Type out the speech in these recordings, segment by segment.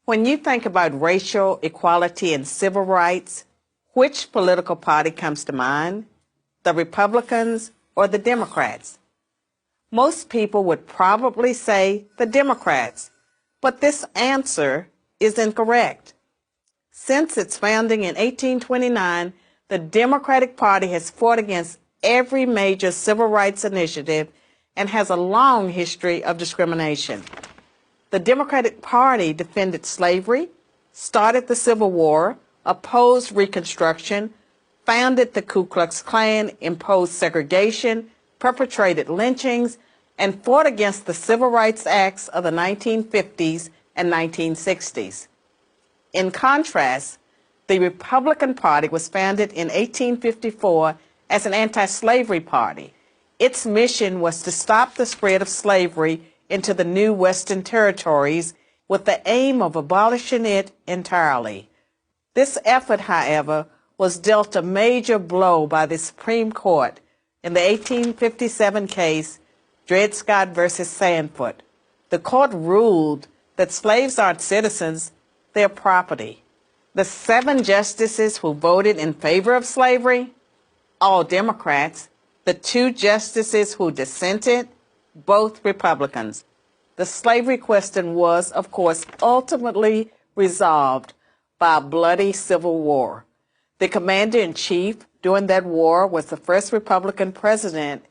When you think about racial equality and civil rights, which political party comes to mind? The Republicans or the Democrats? Most people would probably say the Democrats, but this answer is incorrect. Since its founding in 1829, the Democratic Party has fought against every major civil rights initiative and has a long history of discrimination. The Democratic Party defended slavery, started the Civil War, opposed Reconstruction, founded the Ku Klux Klan, imposed segregation, perpetrated lynchings, and fought against the Civil Rights Acts of the 1950s and 1960s. In contrast, the Republican Party was founded in 1854 as an anti-slavery party. Its mission was to stop the spread of slavery into the new Western territories with the aim of abolishing it entirely. This effort, however, was dealt a major blow by the Supreme Court in the 1857 case Dred Scott versus Sandford. The court ruled that slaves aren't citizens, they're property. The 7 justices who voted in favor of slavery, all Democrats. The 2 justices who dissented, both Republicans. The slavery question was, of course, ultimately resolved by a bloody civil war. The commander-in-chief during that war was the first Republican president,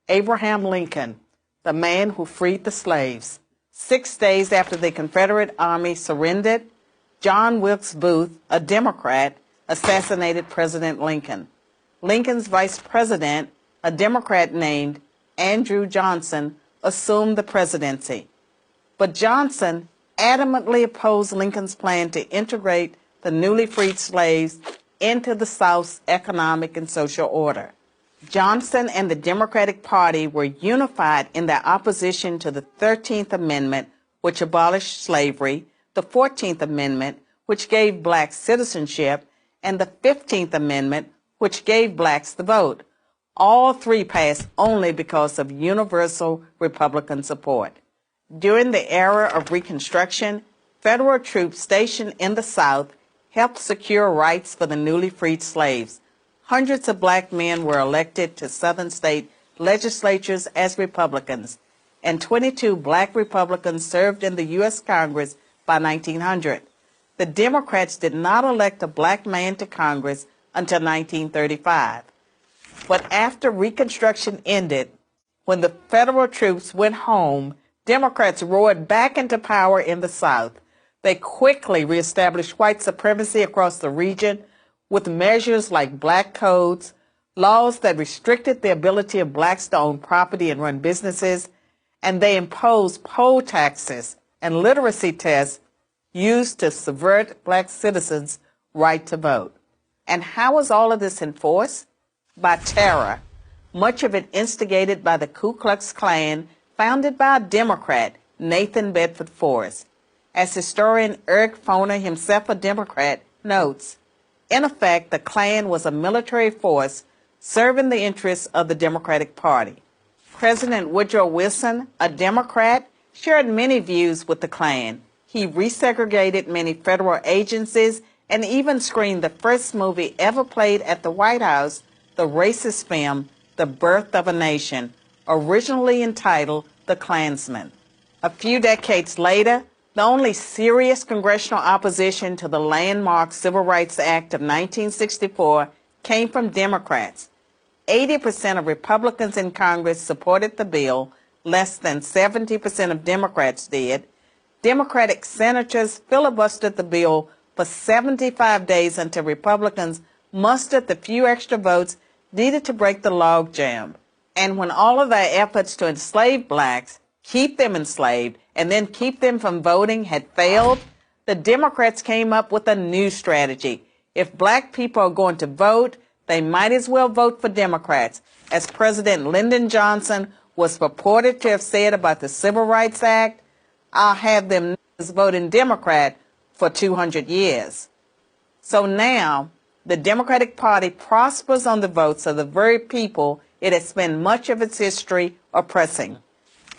Abraham Lincoln, the man who freed the slaves. 6 days after the Confederate Army surrendered, John Wilkes Booth, a Democrat, assassinated President Lincoln. Lincoln's vice president, a Democrat named Andrew Johnson, assumed the presidency. But Johnson adamantly opposed Lincoln's plan to integrate the newly freed slaves into the South's economic and social order. Johnson and the Democratic Party were unified in their opposition to the 13th Amendment, which abolished slavery, the 14th Amendment, which gave blacks citizenship, and the 15th Amendment, which gave blacks the vote. All 3 passed only because of universal Republican support. During the era of Reconstruction, federal troops stationed in the South helped secure rights for the newly freed slaves. Hundreds of black men were elected to Southern state legislatures as Republicans, and 22 black Republicans served in the U.S. Congress by 1900. The Democrats did not elect a black man to Congress until 1935. But after Reconstruction ended, when the federal troops went home, Democrats roared back into power in the South. They quickly reestablished white supremacy across the region with measures like black codes, laws that restricted the ability of blacks to own property and run businesses, and they imposed poll taxes and literacy tests used to subvert black citizens' right to vote. And how was all of this enforced? By terror, much of it instigated by the Ku Klux Klan, founded by a Democrat, Nathan Bedford Forrest. As historian Eric Foner, himself a Democrat, notes, in effect, the Klan was a military force serving the interests of the Democratic Party. President Woodrow Wilson, a Democrat, shared many views with the Klan. He resegregated many federal agencies and even screened the first movie ever played at the White House, the racist film, The Birth of a Nation, originally entitled The Klansman. A few decades later, the only serious congressional opposition to the landmark Civil Rights Act of 1964 came from Democrats. 80% of Republicans in Congress supported the bill, less than 70% of Democrats did. Democratic senators filibustered the bill for 75 days until Republicans mustered the few extra votes needed to break the logjam. And when all of their efforts to enslave blacks, keep them enslaved, and then keep them from voting had failed, the Democrats came up with a new strategy. If black people are going to vote, they might as well vote for Democrats, as President Lyndon Johnson was purported to have said about the Civil Rights Act. I'll have them voting Democrat for 200 years. So now, the Democratic Party prospers on the votes of the very people it has spent much of its history oppressing.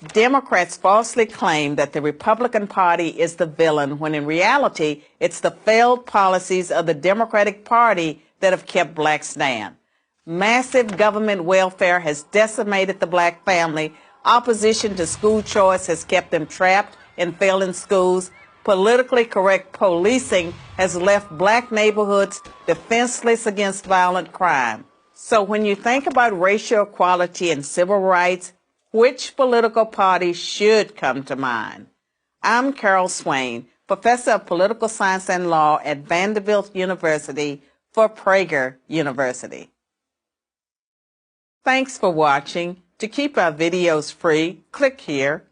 Democrats falsely claim that the Republican Party is the villain, when in reality, it's the failed policies of the Democratic Party that have kept blacks down. Massive government welfare has decimated the black family. Opposition to school choice has kept them trapped in failing schools. Politically correct policing has left black neighborhoods defenseless against violent crime. So when you think about racial equality and civil rights, which political party should come to mind? I'm Carol Swain, professor of political science and law at Vanderbilt University for Prager University. Thanks for watching. To keep our videos free, click here.